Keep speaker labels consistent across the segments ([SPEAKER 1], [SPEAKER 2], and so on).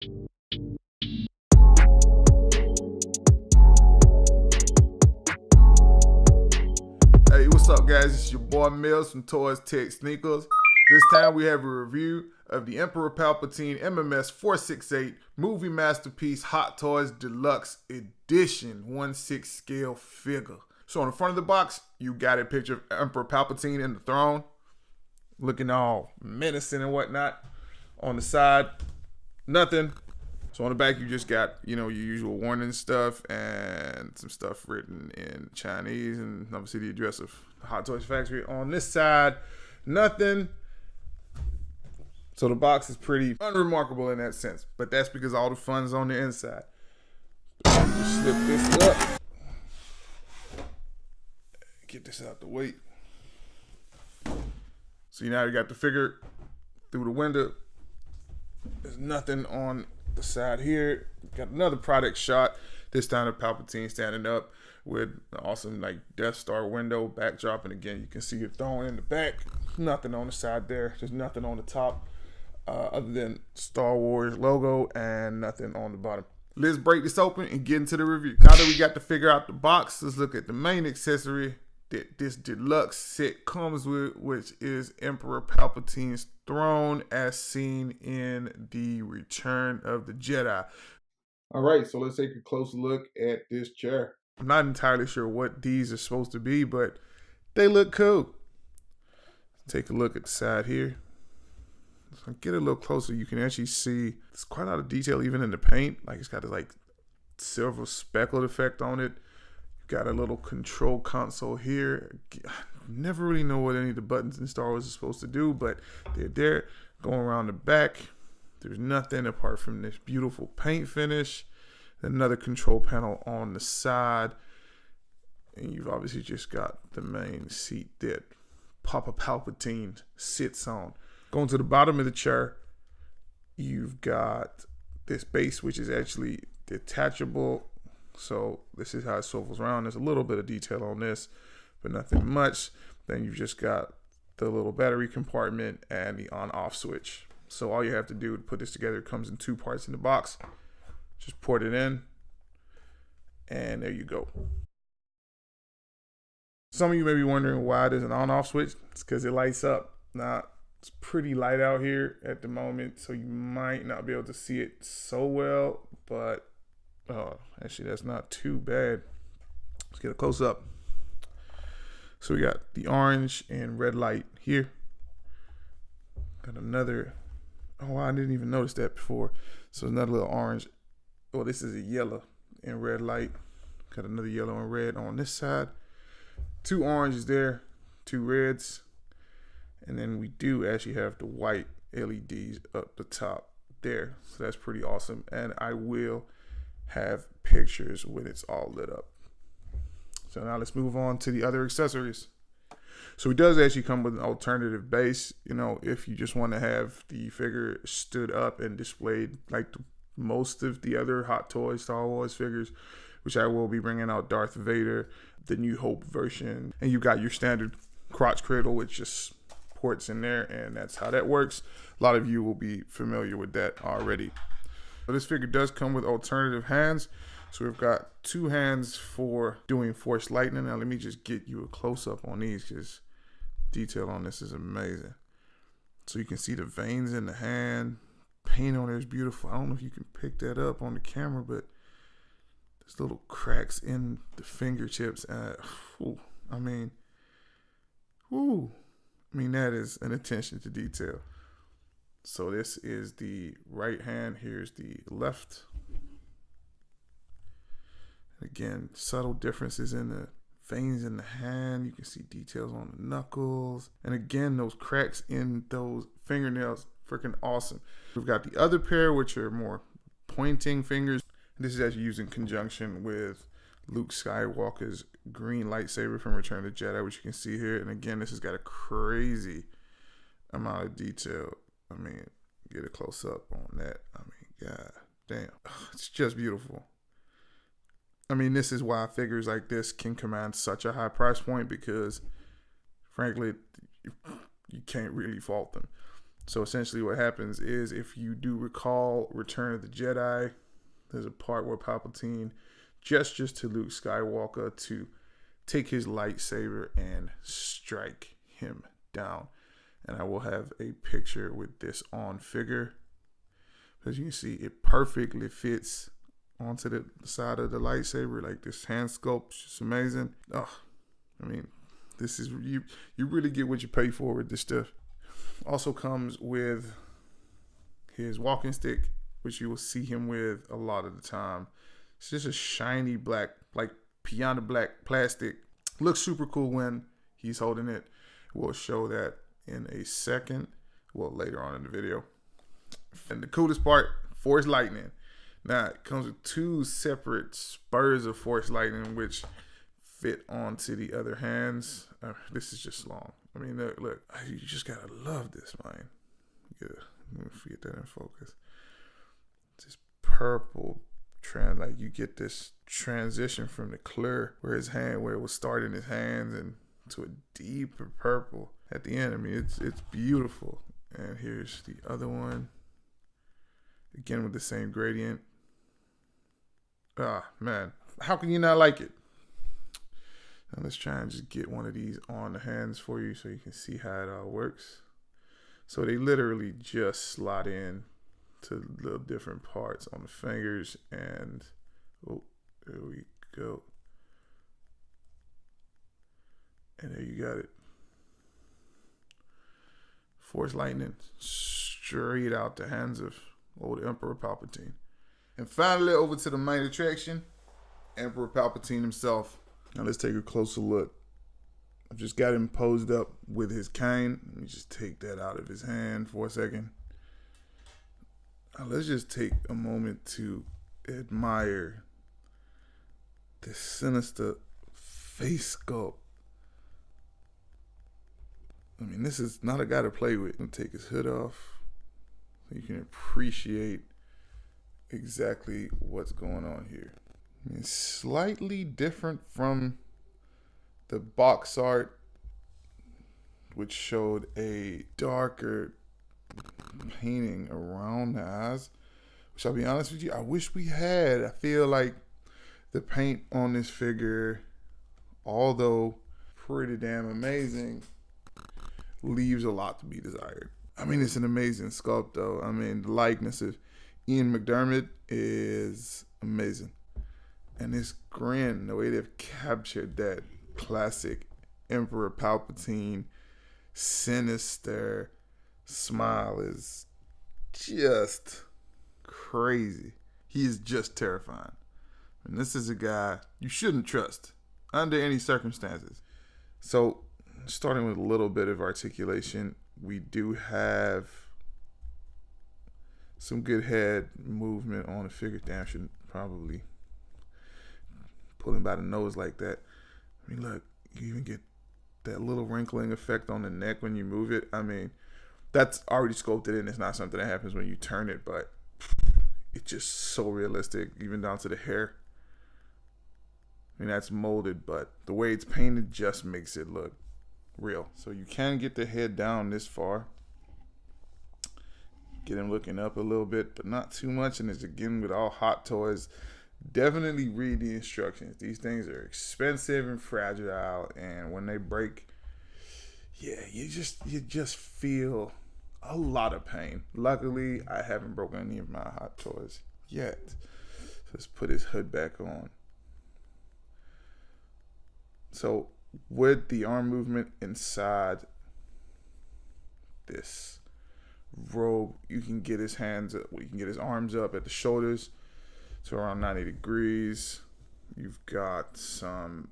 [SPEAKER 1] Hey, what's up, guys? It's your boy Mills from Toys Tech Sneakers. This time we have a review of the Emperor Palpatine MMS 468 Movie Masterpiece Hot Toys Deluxe Edition 1/6 scale figure. So on the front of the box, you got a picture of Emperor Palpatine in the throne, looking all menacing and whatnot. On the side, nothing. So on the back, you just got, your usual warning stuff and some stuff written in Chinese and obviously the address of the Hot Toys Factory. On this side, nothing. So the box is pretty unremarkable in that sense, but that's because all the fun's on the inside. Just slip this up. Get this out the way. So now you got the figure through the window. There's nothing on the side here. Got another product shot, this time of Palpatine standing up with an awesome Death Star window backdrop, and again you can see it thrown in the back. Nothing on the side there. There's nothing on the top other than Star Wars logo, and nothing on the bottom. Let's break this open and get into the review. Now that we got to figure out the box, let's look at the main accessory that this deluxe set comes with, which is Emperor Palpatine's throne as seen in the Return of the Jedi. All right, so let's take a close look at this chair. I'm not entirely sure what these are supposed to be, but they look cool. Take a look at the side here. So get a little closer, you can actually see there's quite a lot of detail even in the paint. It's got this silver speckled effect on it. Got a little control console here. I never really know what any of the buttons in Star Wars are supposed to do, but they're there. Going around the back, there's nothing apart from this beautiful paint finish. Another control panel on the side. And you've obviously just got the main seat that Papa Palpatine sits on. Going to the bottom of the chair, you've got this base, which is actually detachable. So this is how it swivels around. There's a little bit of detail on this, but nothing much. Then you've just got the little battery compartment and the on-off switch. So all you have to do to put this together, it comes in two parts in the box. Just port it in, and there you go. Some of you may be wondering why there's an on-off switch. It's because it lights up. Now, it's pretty light out here at the moment, so you might not be able to see it so well, but actually that's not too bad. Let's get a close up. So we got the orange and red light here. Got another, I didn't even notice that before. So another little orange. Oh, this is a yellow and red light. Got another yellow and red on this side. Two oranges there, two reds. And then we do actually have the white LEDs up the top there. So that's pretty awesome. And I will have pictures when it's all lit up. So now let's move on to the other accessories. So it does actually come with an alternative base. If you just want to have the figure stood up and displayed like most of the other Hot Toys Star Wars figures, which I will be bringing out Darth Vader, the New Hope version, and you got your standard crotch cradle, which just ports in there, and that's how that works. A lot of you will be familiar with that already. But this figure does come with alternative hands. So we've got two hands for doing force lightning. Now let me just get you a close-up on these because detail on this is amazing. So you can see the veins in the hand. Paint on there is beautiful. I don't know if you can pick that up on the camera, but there's little cracks in the fingertips. That is an attention to detail. So this is the right hand. Here's the left. Again, subtle differences in the veins in the hand. You can see details on the knuckles. And again, those cracks in those fingernails, freaking awesome. We've got the other pair, which are more pointing fingers. This is actually used in conjunction with Luke Skywalker's green lightsaber from Return of the Jedi, which you can see here. And again, this has got a crazy amount of detail. Get a close up on that. God damn. It's just beautiful. This is why figures like this can command such a high price point, because frankly, you can't really fault them. So essentially what happens is, if you do recall Return of the Jedi, there's a part where Palpatine gestures to Luke Skywalker to take his lightsaber and strike him down. And I will have a picture with this on figure. As you can see, it perfectly fits onto the side of the lightsaber. Like, this hand sculpt, just amazing. Oh, I mean, this is, you really get what you pay for with this stuff. Also comes with his walking stick, which you will see him with a lot of the time. It's just a shiny black, like piano black plastic. Looks super cool when he's holding it. We'll show that in a second. Well, later on in the video. And the coolest part, Force Lightning. Now, it comes with 2 separate spurs of Force Lightning, which fit onto the other hands. This is just long. I mean, look, you just gotta love this, man. Yeah, let me get that in focus. This purple trend, like, you get this transition from the clear where it was starting his hands, and to a deeper purple at the end. I mean, it's beautiful. And here's the other one, again with the same gradient. Ah, man, how can you not like it? Now let's try and just get one of these on the hands for you so you can see how it all works. So they literally just slot in to little different parts on the fingers, and oh, there we go. And there you got it. Force Lightning straight out the hands of old Emperor Palpatine. And finally, over to the main attraction, Emperor Palpatine himself. Now let's take a closer look. I've just got him posed up with his cane. Let me just take that out of his hand for a second. Now let's just take a moment to admire the sinister face sculpt. I mean, this is not a guy to play with. I'm gonna take his hood off so you can appreciate exactly what's going on here. I mean, slightly different from the box art, which showed a darker painting around the eyes, which, I'll be honest with you, I wish we had. I feel like the paint on this figure, although pretty damn amazing, leaves a lot to be desired. I mean, it's an amazing sculpt, though. I mean, the likeness of Ian McDiarmid is amazing. And this grin, the way they've captured that classic Emperor Palpatine sinister smile, is just crazy. He is just terrifying. And this is a guy you shouldn't trust under any circumstances. So, starting with a little bit of articulation, we do have some good head movement on the figure. Damn, I should probably pull him by the nose like that. I mean, look, you even get that little wrinkling effect on the neck when you move it. I mean, that's already sculpted in. It's not something that happens when you turn it, but it's just so realistic, even down to the hair. I mean, that's molded, but the way it's painted just makes it look real. So you can get the head down this far. Get him looking up a little bit, but not too much. And it's, again, with all Hot Toys, definitely read the instructions. These things are expensive and fragile, and when they break, yeah, you just feel a lot of pain. Luckily, I haven't broken any of my Hot Toys yet. So let's put his hood back on. So with the arm movement inside this robe, you can get his hands up, you can get his arms up at the shoulders to around 90 degrees. You've got some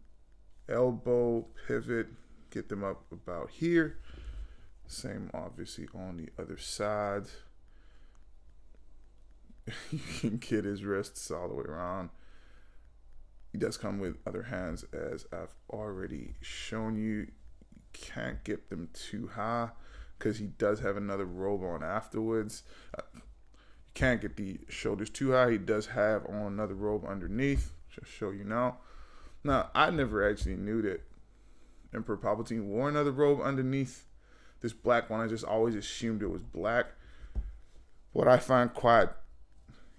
[SPEAKER 1] elbow pivot, get them up about here. Same obviously on the other side. You can get his wrists all the way around. He does come with other hands, as I've already shown you. You can't get them too high because he does have another robe on afterwards. You can't get the shoulders too high. He does have on another robe underneath, which I'll show you now. Now, I never actually knew that Emperor Palpatine wore another robe underneath this black one, I just always assumed it was black. What I find quite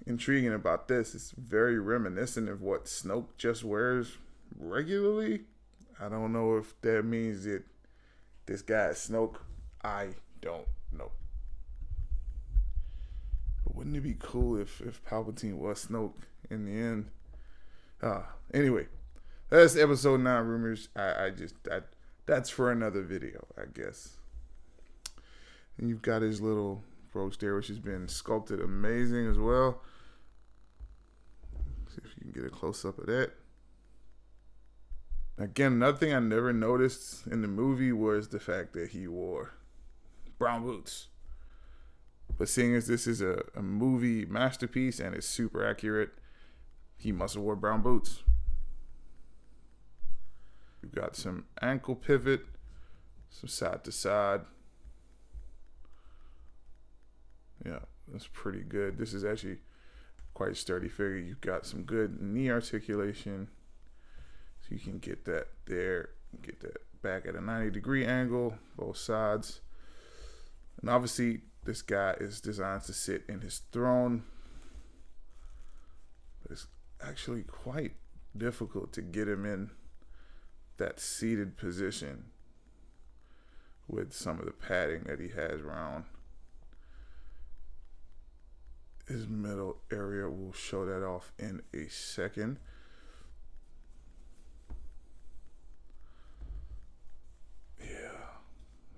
[SPEAKER 1] intriguing about this is very reminiscent of what Snoke just wears regularly. I don't know if that means that this guy is Snoke. I don't know. But wouldn't it be cool if Palpatine was Snoke in the end? Anyway, that's episode 9 rumors. That's for another video, I guess. And you've got his little brooch there, which has been sculpted amazing as well. See if you can get a close up of that. Again, another thing I never noticed in the movie was the fact that he wore brown boots. But seeing as this is a movie masterpiece and it's super accurate, he must have wore brown boots. We've got some ankle pivot, some side to side. Yeah, that's pretty good. This is actually quite a sturdy figure. You've got some good knee articulation. So you can get that there, get that back at a 90-degree angle, both sides. And obviously, this guy is designed to sit in his throne. But it's actually quite difficult to get him in that seated position with some of the padding that he has around his middle area. We'll show that off in a second.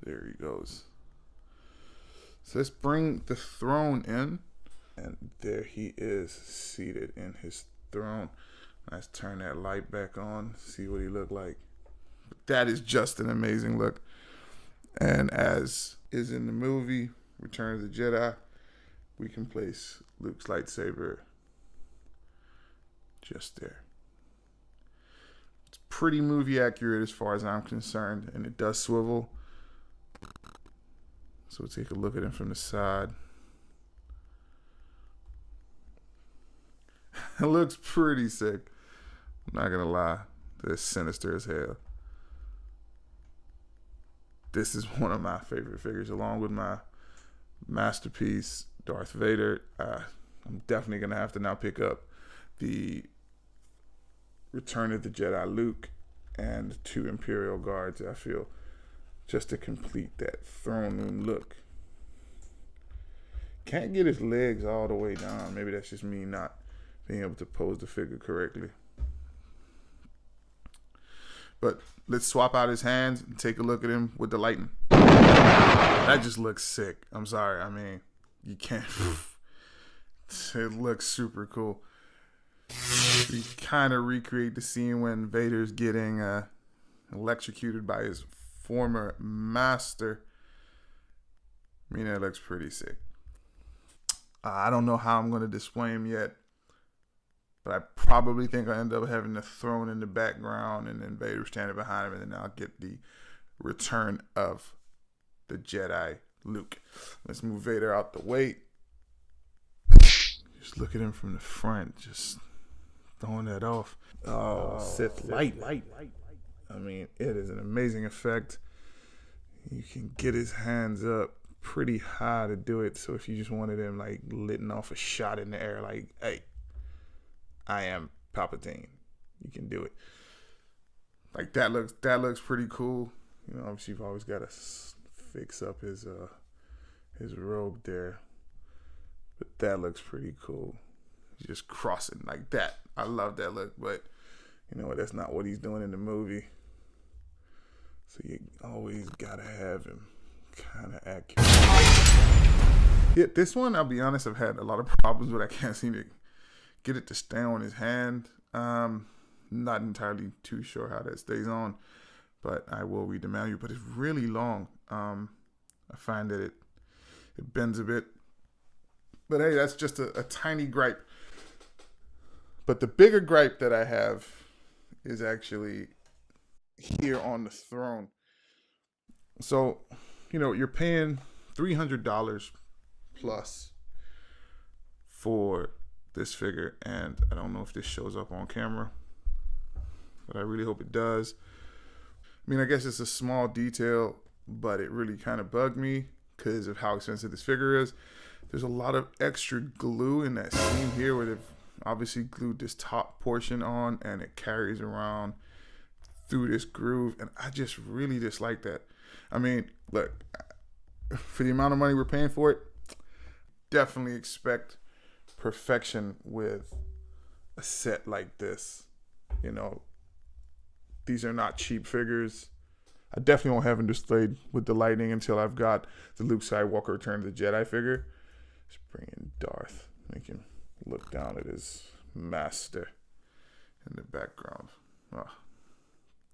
[SPEAKER 1] There he goes. So let's bring the throne in. And there he is, seated in his throne. Let's turn that light back on, see what he looked like. That is just an amazing look. And as is in the movie, Return of the Jedi, we can place Luke's lightsaber just there. It's pretty movie accurate as far as I'm concerned, and it does swivel. So we'll take a look at him from the side. It looks pretty sick. I'm not gonna lie. It's sinister as hell. This is one of my favorite figures, along with my masterpiece, Darth Vader. I'm definitely gonna have to now pick up the Return of the Jedi Luke and 2 Imperial Guards, I feel, just to complete that throne room look. Can't get his legs all the way down. Maybe that's just me not being able to pose the figure correctly. But let's swap out his hands and take a look at him with the lightning. That just looks sick. I'm sorry. I mean, you can't. It looks super cool. We kind of recreate the scene when Vader's getting electrocuted by his former master. I mean, that looks pretty sick. I don't know how I'm going to display him yet, but I probably think I end up having the throne in the background and then Vader standing behind him, and then I'll get the Return of the Jedi Luke. Let's move Vader out the way. Just look at him from the front, just throwing that off. Oh, Sith light. I mean, it is an amazing effect. You can get his hands up pretty high to do it. So if you just wanted him like letting off a shot in the air, like, hey, I am Palpatine, you can do it. Like that looks pretty cool. You know, obviously you've always got to fix up his robe there, but that looks pretty cool. Just crossing like that. I love that look, but you know what? That's not what he's doing in the movie. So you always gotta have him kind of accurate. Yeah, this one, I'll be honest, I've had a lot of problems with. I can't seem to get it to stay on his hand. Not entirely too sure how that stays on, but I will read the manual. But it's really long. I find that it bends a bit. But hey, that's just a tiny gripe. But the bigger gripe that I have is actually here on the throne. So, you know, you're paying $300 plus for this figure, and I don't know if this shows up on camera, but I really hope it does. I mean, I guess it's a small detail, but it really kind of bugged me because of how expensive this figure is. There's a lot of extra glue in that seam here where they've obviously glued this top portion on, and it carries around through this groove, and I just really dislike that. I mean, look, for the amount of money we're paying for it, definitely expect perfection with a set like this. You know, these are not cheap figures. I definitely won't have them displayed with the lighting until I've got the Luke Skywalker Return of the Jedi figure. Let's bring in Darth, make him look down at his master in the background. Oh,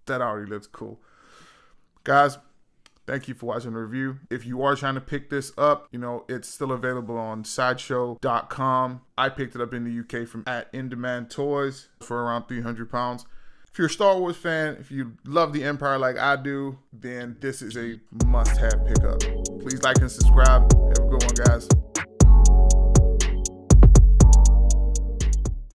[SPEAKER 1] that already looks cool. Guys, thank you for watching the review. If you are trying to pick this up, you know, it's still available on sideshow.com. I picked it up in the UK from @InDemandToys for around £300. If you're a Star Wars fan, if you love the Empire like I do, then this is a must-have pickup. Please like and subscribe. Have a good one, guys.